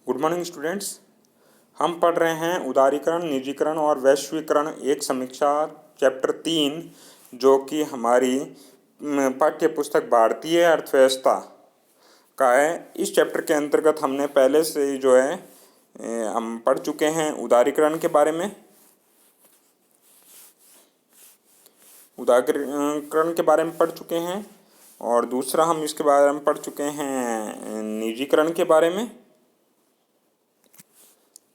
Good morning students. हम पढ़ रहे हैं उदारीकरण, निजीकरण और वैश्वीकरण एक समीक्षा चैप्टर 3, जो कि हमारी पाठ्य पुस्तक भारतीय अर्थव्यवस्था का है। इस चैप्टर के अंतर्गत हमने पहले से ही जो है हम पढ़ चुके हैं उदारीकरण के बारे में, उदारीकरण के बारे में पढ़ चुके हैं, और दूसरा हम इसके बारे में पढ़ चुके हैं निजीकरण के बारे में।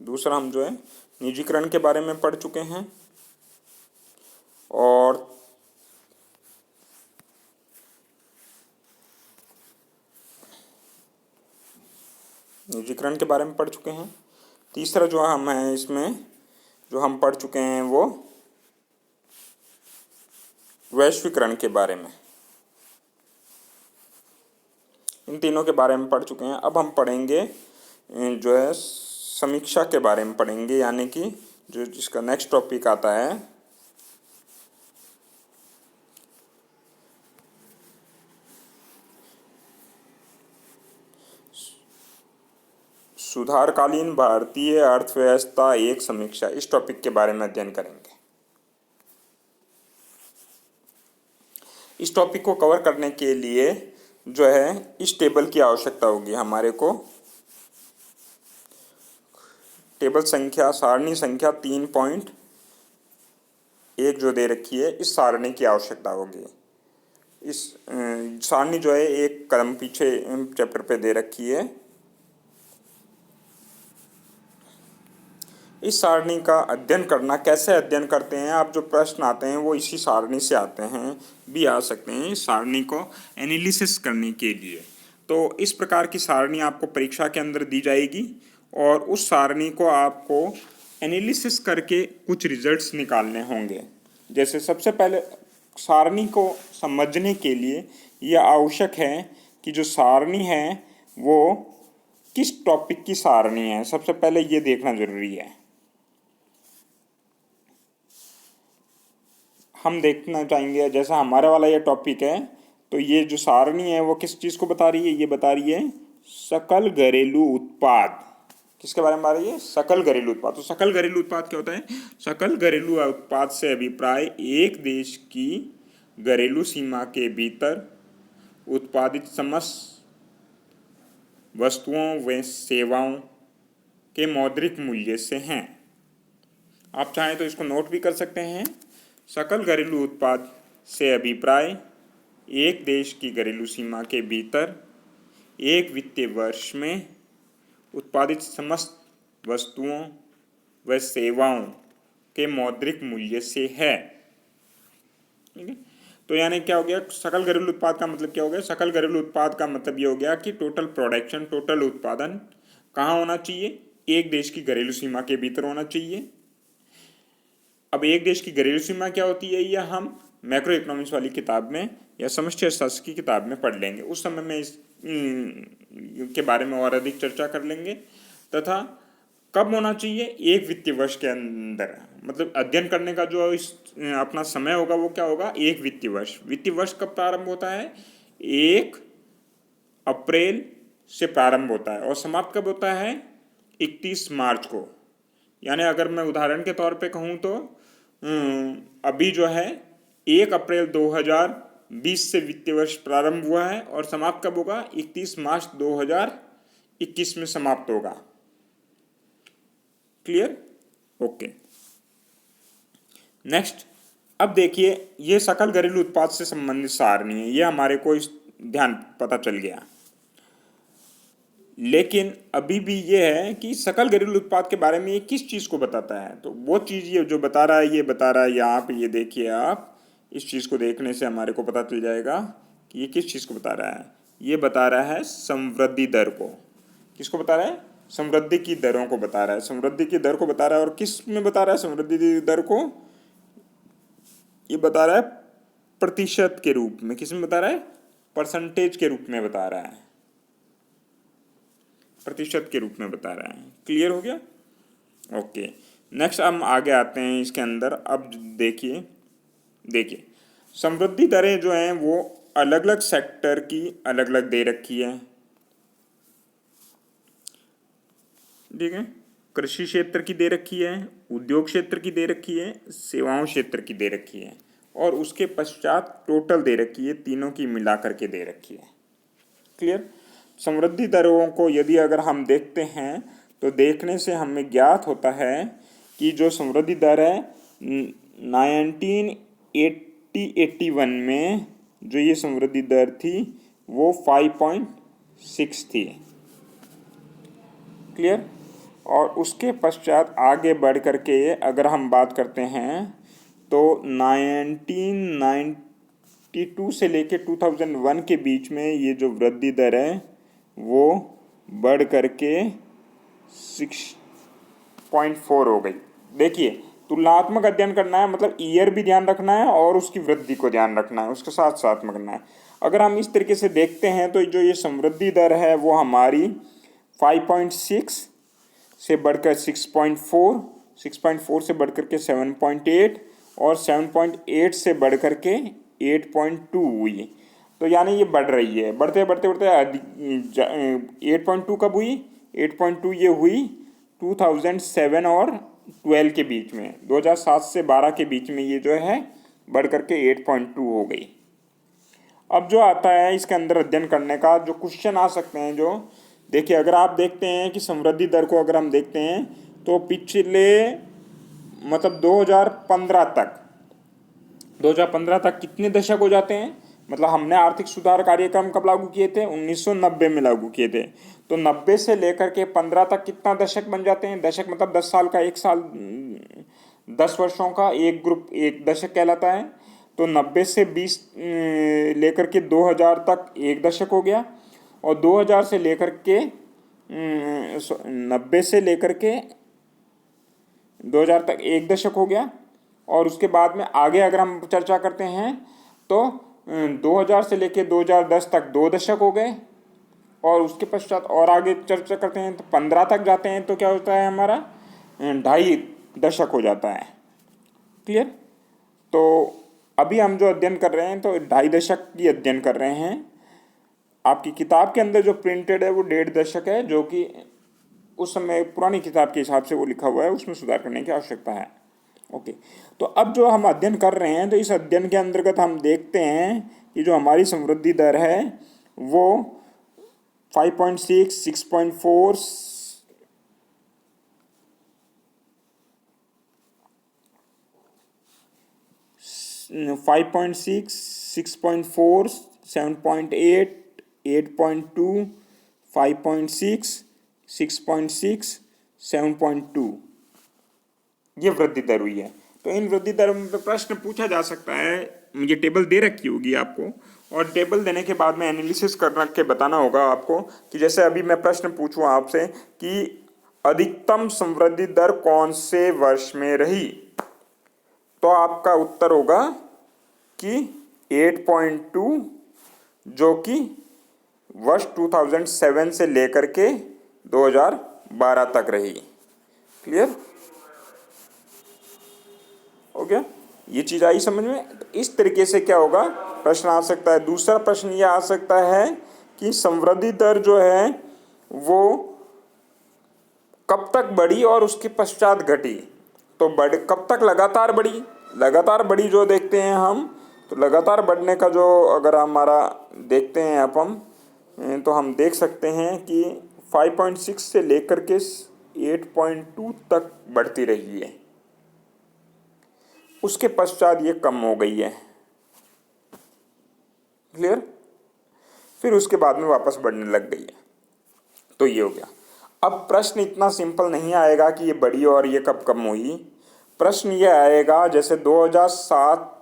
दूसरा हम जो है निजीकरण के बारे में पढ़ चुके हैं, और निजीकरण के बारे में पढ़ चुके हैं। तीसरा जो हम है इसमें जो हम पढ़ चुके हैं वो वैश्वीकरण के बारे में। इन तीनों के बारे में पढ़ चुके हैं। अब हम पढ़ेंगे जो है समीक्षा के बारे में पढ़ेंगे, यानी कि जो जिसका नेक्स्ट टॉपिक आता है सुधारकालीन भारतीय अर्थव्यवस्था एक समीक्षा। इस टॉपिक के बारे में अध्ययन करेंगे। इस टॉपिक को कवर करने के लिए जो है इस टेबल की आवश्यकता होगी हमारे को। टेबल संख्या सारणी संख्या 3.1 जो दे रखी है, इस सारणी की आवश्यकता होगी। इस सारणी जो है एक कदम पीछे चैप्टर पे दे रखी है। इस सारणी का अध्ययन करना, कैसे अध्ययन करते हैं, आप जो प्रश्न आते हैं वो इसी सारणी से आते हैं, भी आ सकते हैं इस सारणी को एनालिसिस करने के लिए। तो इस प्रकार की सारणी आपको परीक्षा के अंदर दी जाएगी, और उस सारणी को आपको एनालिसिस करके कुछ रिजल्ट्स निकालने होंगे। जैसे सबसे पहले सारणी को समझने के लिए यह आवश्यक है कि जो सारणी है वो किस टॉपिक की सारणी है, सबसे पहले ये देखना जरूरी है। हम देखना चाहेंगे, जैसा हमारा वाला ये टॉपिक है, तो ये जो सारणी है वो किस चीज़ को बता रही है? ये बता रही है सकल घरेलू उत्पाद। किसके बारे में बता रही है? सकल घरेलू उत्पाद। तो सकल घरेलू उत्पाद क्या होता है? सकल घरेलू उत्पाद से अभिप्राय एक देश की घरेलू सीमा के भीतर उत्पादित समस्त वस्तुओं व सेवाओं के मौद्रिक मूल्य से हैं। आप चाहें तो इसको नोट भी कर सकते हैं। सकल घरेलू उत्पाद से अभिप्राय एक देश की घरेलू सीमा के भीतर एक वित्तीय वर्ष में उत्पादित समस्त वस्तुओं व सेवाओं के मौद्रिक मूल्य से है। ठीक है, तो यानी क्या हो गया? सकल घरेलू उत्पाद का मतलब क्या हो गया? सकल घरेलू उत्पाद का मतलब ये हो गया कि टोटल प्रोडक्शन, टोटल उत्पादन कहाँ होना चाहिए? एक देश की घरेलू सीमा के भीतर होना चाहिए। अब एक देश की घरेलू सीमा क्या होती है, यह हम मैक्रो इकोनॉमिक्स वाली किताब में या समष्टि अर्थशास्त्र की किताब में पढ़ लेंगे। उस समय में इस के बारे में और अधिक चर्चा कर लेंगे। तथा कब होना चाहिए? एक वित्तीय वर्ष के अंदर, मतलब अध्ययन करने का जो इस अपना समय होगा वो क्या होगा? एक वित्तीय वर्ष। वित्तीय वर्ष कब प्रारंभ होता है? 1 अप्रैल से प्रारंभ होता है, और समाप्त कब होता है? 31 मार्च को। यानी अगर मैं उदाहरण के तौर पे कहूँ तो अभी जो है 1 अप्रैल 2020 से वित्तीय वर्ष प्रारंभ हुआ है, और समाप्त कब होगा? 31 मार्च 2021 में समाप्त होगा। क्लियर? ओके। नेक्स्ट, अब देखिए, ये सकल घरेलू उत्पाद से संबंधित सारणी है, ये हमारे को इस ध्यान पता चल गया। लेकिन अभी भी ये है कि सकल घरेलू उत्पाद के बारे में ये किस चीज़ को बताता है? तो वो चीज़ ये जो बता रहा है, ये बता रहा है यहाँ पे, ये देखिए आप, इस चीज़ को देखने से हमारे को पता चल जाएगा कि ये किस चीज़ को बता रहा है। ये बता रहा है समवृद्धि दर को। किसको बता रहा है? समवृद्धि की दरों को बता रहा है। समवृद्धि की दर को बता रहा है, और किस में बता रहा है समवृद्धि दर को? ये बता रहा है प्रतिशत के रूप में। किस में बता रहा है? परसेंटेज के रूप में बता रहा है, प्रतिशत के रूप में बता रहा है। क्लियर हो गया? ओके। नेक्स्ट हम आगे आते हैं इसके अंदर। अब देखिए समवृद्धि दरें जो हैं वो अलग अलग सेक्टर की अलग अलग दे रखी है। ठीक है, कृषि क्षेत्र की दे रखी है, उद्योग क्षेत्र की दे रखी है, सेवाओं क्षेत्र की दे रखी है, और उसके पश्चात टोटल दे रखी है, तीनों की मिला करके दे रखी है। क्लियर। समृद्धि दरों को यदि अगर हम देखते हैं तो देखने से हमें ज्ञात होता है कि जो समृद्धि दर है 1981 में जो ये समृद्धि दर थी वो 5.6 थी। क्लियर। और उसके पश्चात आगे बढ़ करके अगर हम बात करते हैं तो 1992 से लेके 2001 के बीच में ये जो वृद्धि दर है वो बढ़ करके 6.4 हो गई। देखिए, तुलनात्मक अध्ययन करना है, मतलब ईयर भी ध्यान रखना है और उसकी वृद्धि को ध्यान रखना है, उसके साथ साथ में करना है। अगर हम इस तरीके से देखते हैं तो जो ये समृद्धि दर है वो हमारी 5.6 से बढ़कर 6.4, 6.4 से बढ़कर के 7.8 और 7.8 से बढ़कर के 8.2 हुई। तो यानी ये बढ़ रही है, बढ़ते बढ़ते बढ़ते 8.2 कब हुई? 8.2 ये हुई 2007 और 12 के बीच में, 2007 से 12 के बीच में ये जो है बढ़ करके 8.2 हो गई। अब जो आता है इसके अंदर अध्ययन करने का जो क्वेश्चन आ सकते हैं, जो देखिए अगर आप देखते हैं कि समृद्धि दर को अगर हम देखते हैं तो पिछले मतलब 2015 तक कितने दशक हो जाते हैं? मतलब हमने आर्थिक सुधार कार्यक्रम कब लागू किए थे? 1990 में लागू किए थे। तो 90 से लेकर के 15 तक कितना दशक बन जाते हैं? दशक मतलब 10 साल का, एक साल 10 वर्षों का एक ग्रुप एक दशक कहलाता है। तो 90 से 20 लेकर के 2000 तक एक दशक हो गया, और 2000 से लेकर के 90 से लेकर के 2000 तक एक दशक हो गया। और उसके बाद में आगे अगर हम चर्चा करते हैं तो 2000 से लेकर 2010 तक 2 दशक हो गए, और उसके पश्चात और आगे चर्चा करते हैं तो 15 तक जाते हैं तो क्या होता है हमारा 2.5 दशक हो जाता है। क्लियर। तो अभी हम जो अध्ययन कर रहे हैं तो 2.5 दशक की अध्ययन कर रहे हैं। आपकी किताब के अंदर जो प्रिंटेड है वो 1.5 दशक है, जो कि उस समय पुरानी किताब के हिसाब से वो लिखा हुआ है, उसमें सुधार करने की आवश्यकता है। ओके। तो अब जो हम अध्ययन कर रहे हैं तो इस अध्ययन के अंतर्गत हम देखते हैं कि जो हमारी समृद्धि दर है वो 5.6, 6.4, 5.6, 6.4, 7.8, 8.2, 5.6, 6.6, 7.2 ये वृद्धि दर हुई है। तो इन वृद्धि दरों पर प्रश्न पूछा जा सकता है। ये टेबल दे रखी होगी आपको, और टेबल देने के बाद में एनालिसिस कर के बताना होगा आपको कि जैसे अभी मैं प्रश्न पूछूं आपसे कि अधिकतम समृद्धि दर कौन से वर्ष में रही, तो आपका उत्तर होगा कि 8.2, जो कि वर्ष 2007 से लेकर के 2012 तक रही। क्लियर हो गया? ये चीज आई समझ में? तो इस तरीके से क्या होगा, प्रश्न आ सकता है। दूसरा प्रश्न ये आ सकता है कि समृद्धि दर जो है वो कब तक बढ़ी और उसके पश्चात घटी। तो कब तक लगातार बढ़ी? लगातार बढ़ी जो देखते हैं हम, तो लगातार बढ़ने का जो अगर हमारा देखते हैं अपन, तो हम देख सकते हैं कि 5.6 से लेकर के 8.2 तक बढ़ती रही है, उसके पश्चात ये कम हो गई है। क्लियर। फिर उसके बाद में वापस बढ़ने लग गई है। तो ये हो गया। अब प्रश्न इतना सिंपल नहीं आएगा कि ये बढ़ी और ये कब कम हुई। प्रश्न ये आएगा जैसे 2007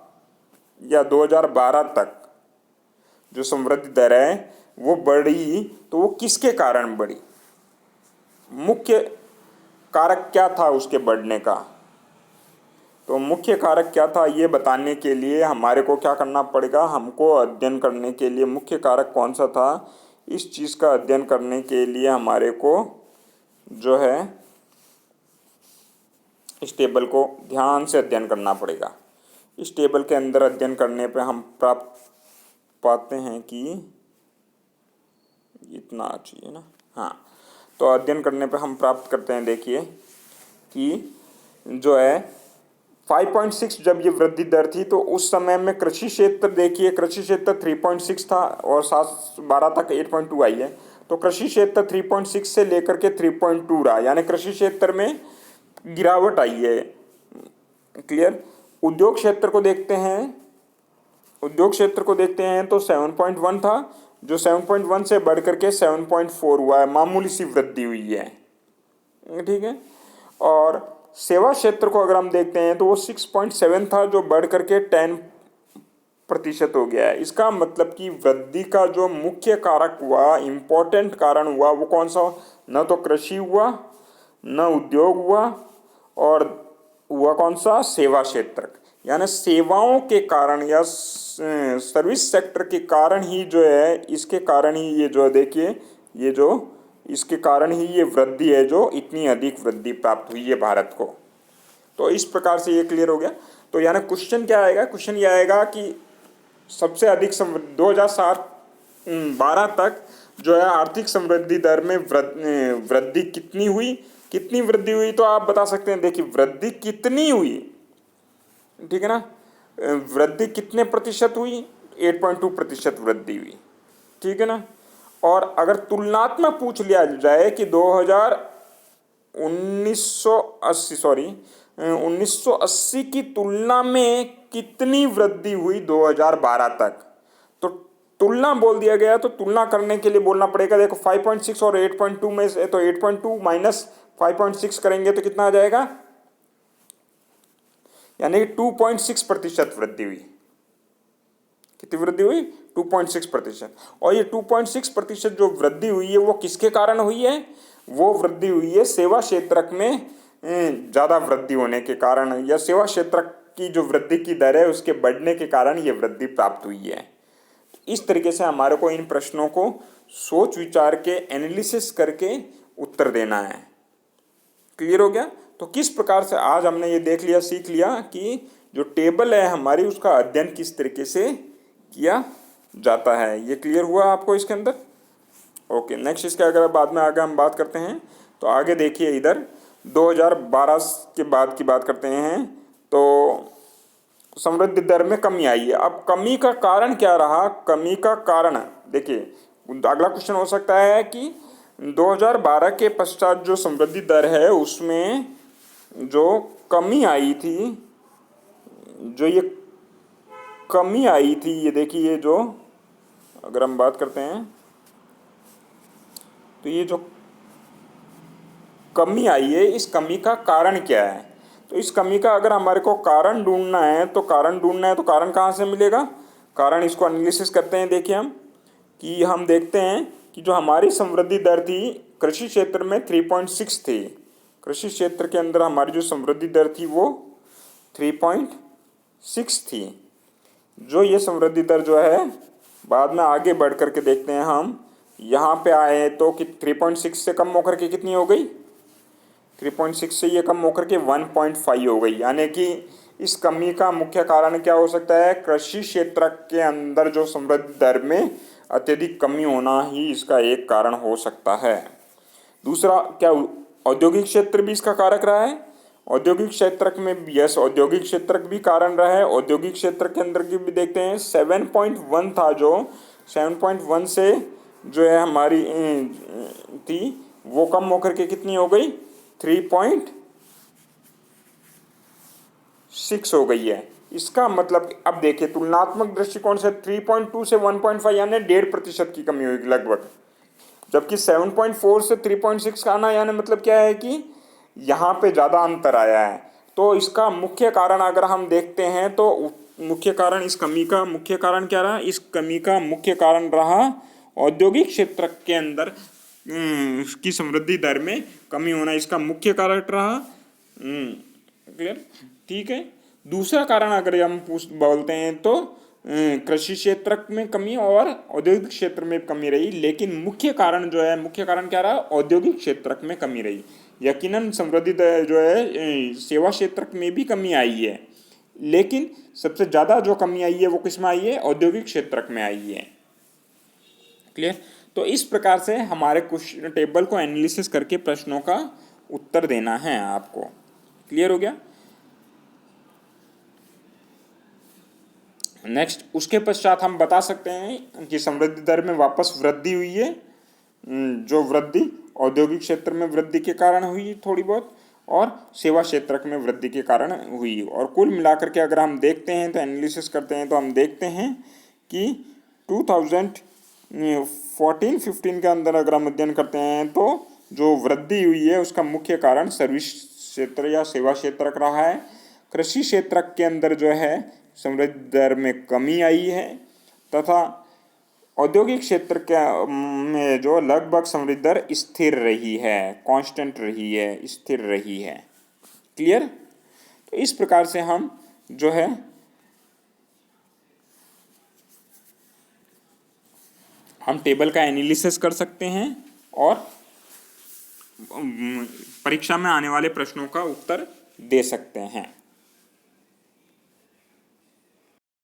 या 2012 तक जो समृद्धि दर है वो बढ़ी, तो वो किसके कारण बढ़ी, मुख्य कारक क्या था उसके बढ़ने का। तो मुख्य कारक क्या था ये बताने के लिए हमारे को क्या करना पड़ेगा, हमको अध्ययन करने के लिए मुख्य कारक कौन सा था, इस चीज़ का अध्ययन करने के लिए हमारे को जो है इस टेबल को ध्यान से अध्ययन करना पड़ेगा। इस टेबल के अंदर अध्ययन करने पे हम प्राप्त पाते हैं कि इतना चाहिए ना, हाँ। तो अध्ययन करने पर हम प्राप्त करते हैं, देखिए कि जो है 5.6 जब ये वृद्धि दर थी तो उस समय में कृषि क्षेत्र, देखिए कृषि क्षेत्र 3.6 था और 7-12 तक 8.2 आई है। तो कृषि क्षेत्र 3.6 से लेकर के 3.2 रहा, यानी कृषि क्षेत्र में गिरावट आई है। क्लियर। उद्योग क्षेत्र को देखते हैं, उद्योग क्षेत्र को देखते हैं तो 7.1 था, जो 7.1 से बढ़ करके 7.4 हुआ है, मामूली सी वृद्धि हुई है। ठीक है। और सेवा क्षेत्र को अगर हम देखते हैं तो वो 6.7 था, जो बढ़ करके 10% हो गया है। इसका मतलब कि वृद्धि का जो मुख्य कारक हुआ, इम्पोर्टेंट कारण हुआ, वो कौन सा? न तो कृषि हुआ, न उद्योग हुआ, और हुआ कौन सा? सेवा क्षेत्र। यानी सेवाओं के कारण या सर्विस सेक्टर के कारण ही जो है, इसके कारण ही ये जो देखिए, ये जो इसके कारण ही ये वृद्धि है, जो इतनी अधिक वृद्धि प्राप्त हुई है भारत को। तो इस प्रकार से ये क्लियर हो गया। तो यानी क्वेश्चन क्या आएगा? क्वेश्चन ये आएगा कि सबसे अधिक 2007-12 तक जो है आर्थिक समृद्धि दर में वृद्धि कितनी हुई, कितनी वृद्धि हुई? तो आप बता सकते हैं, देखिए वृद्धि कितनी हुई, ठीक है ना, वृद्धि कितने प्रतिशत हुई? 8.2% वृद्धि हुई, ठीक है ना। और अगर तुलनात्मक पूछ लिया जाए कि 1980 की तुलना में कितनी वृद्धि हुई 2012 तक, तो तुलना बोल दिया गया, तो तुलना करने के लिए बोलना पड़ेगा। देखो 5.6 और 8.2 में से, तो 8.2 माइनस 5.6 करेंगे तो कितना आ जाएगा? यानी 2.6% वृद्धि हुई। कितनी वृद्धि हुई? 2.6%। और ये 2.6% जो वृद्धि हुई है वो किसके कारण हुई है? वो वृद्धि हुई है सेवा क्षेत्र में ज़्यादा वृद्धि होने के कारण, या सेवा क्षेत्र की जो वृद्धि की दर है उसके बढ़ने के कारण ये वृद्धि प्राप्त हुई है। इस तरीके से हमारे को इन प्रश्नों को सोच विचार के एनालिसिस करके उत्तर देना है। क्लियर हो गया? तो किस प्रकार से आज हमने ये देख लिया, सीख लिया कि जो टेबल है हमारी, उसका अध्ययन किस तरीके से किया जाता है। ये क्लियर हुआ आपको इसके अंदर? ओके, नेक्स्ट इसके अगर बाद में आगे हम बात करते हैं तो आगे देखिए इधर 2012 के बाद की बात करते हैं। तो समृद्धि दर में कमी आई है। अब कमी का कारण क्या रहा? कमी का कारण देखिए, अगला क्वेश्चन हो सकता है कि 2012 के पश्चात जो समृद्धि दर है उसमें जो कमी आई थी, जो ये कमी आई थी, ये देखिए, ये जो अगर हम बात करते हैं तो ये जो कमी आई है, इस कमी का कारण क्या है? तो इस कमी का अगर हमारे को कारण ढूंढना है तो कारण कहाँ से मिलेगा? कारण इसको एनालिसिस करते हैं। देखिए हम देखते हैं कि जो हमारी समृद्धि दर थी कृषि क्षेत्र में 3.6 थी। कृषि क्षेत्र के अंदर हमारी जो समृद्धि दर थी वो 3.6 थी। जो ये समृद्धि दर जो है, बाद में आगे बढ़ करके देखते हैं, हम यहाँ पे आए तो कि 3.6 से कम होकर के कितनी हो गई? 3.6 से ये कम होकर के 1.5 हो गई। यानी कि इस कमी का मुख्य कारण क्या हो सकता है? कृषि क्षेत्र के अंदर जो समृद्धि दर में अत्यधिक कमी होना ही इसका एक कारण हो सकता है। दूसरा क्या, औद्योगिक क्षेत्र भी इसका कारक रहा है? औद्योगिक क्षेत्र में यस, औद्योगिक क्षेत्र भी कारण रहा है। औद्योगिक क्षेत्र के अंदर की भी देखते हैं 7.1 था, जो 7.1 से जो है हमारी थी वो कम होकर के कितनी हो गई? 3.6 हो गई है। इसका मतलब अब देखिए तुलनात्मक दृष्टिकोण से 3.2 से 1.5 यानी 1.5% की कमी हुई लगभग, जबकि 7.4 से 3.6 का आना यानी मतलब क्या है कि यहाँ पे ज़्यादा अंतर आया है। तो इसका मुख्य कारण अगर हम देखते हैं तो मुख्य कारण, इस कमी का मुख्य कारण क्या रहा? इस कमी का मुख्य कारण रहा औद्योगिक क्षेत्र के अंदर की समृद्धि दर में कमी होना, इसका मुख्य कारण रहा। क्लियर? ठीक है। दूसरा कारण अगर हम बोलते हैं तो कृषि क्षेत्र में कमी और औद्योगिक क्षेत्र में कमी रही, लेकिन मुख्य कारण जो है, मुख्य कारण क्या रहा? औद्योगिक क्षेत्र में कमी रही। यकीनन समृद्धि जो है सेवा क्षेत्र में भी कमी आई है, लेकिन सबसे ज़्यादा जो कमी आई है वो किस में आई है? औद्योगिक क्षेत्र में आई है। क्लियर? तो इस प्रकार से हमारे क्वेश्चन टेबल को एनालिसिस करके प्रश्नों का उत्तर देना है आपको। क्लियर हो गया? नेक्स्ट, उसके पश्चात हम बता सकते हैं कि समृद्धि दर में वापस वृद्धि हुई है। जो वृद्धि औद्योगिक क्षेत्र में वृद्धि के कारण हुई थोड़ी बहुत, और सेवा क्षेत्र में वृद्धि के कारण हुई। और कुल मिलाकर के अगर हम देखते हैं तो एनालिसिस करते हैं तो हम देखते हैं कि 2014-15 के अंदर अगर हम अध्ययन करते हैं तो जो वृद्धि हुई है उसका मुख्य कारण सर्विस क्षेत्र या सेवा क्षेत्र रहा है। कृषि क्षेत्र के अंदर जो है समृद्धि दर में कमी आई है, तथा औद्योगिक क्षेत्र के में जो लगभग समृद्धि दर स्थिर रही है, कांस्टेंट रही है, स्थिर रही है। क्लियर? तो इस प्रकार से हम जो है हम टेबल का एनालिसिस कर सकते हैं और परीक्षा में आने वाले प्रश्नों का उत्तर दे सकते हैं।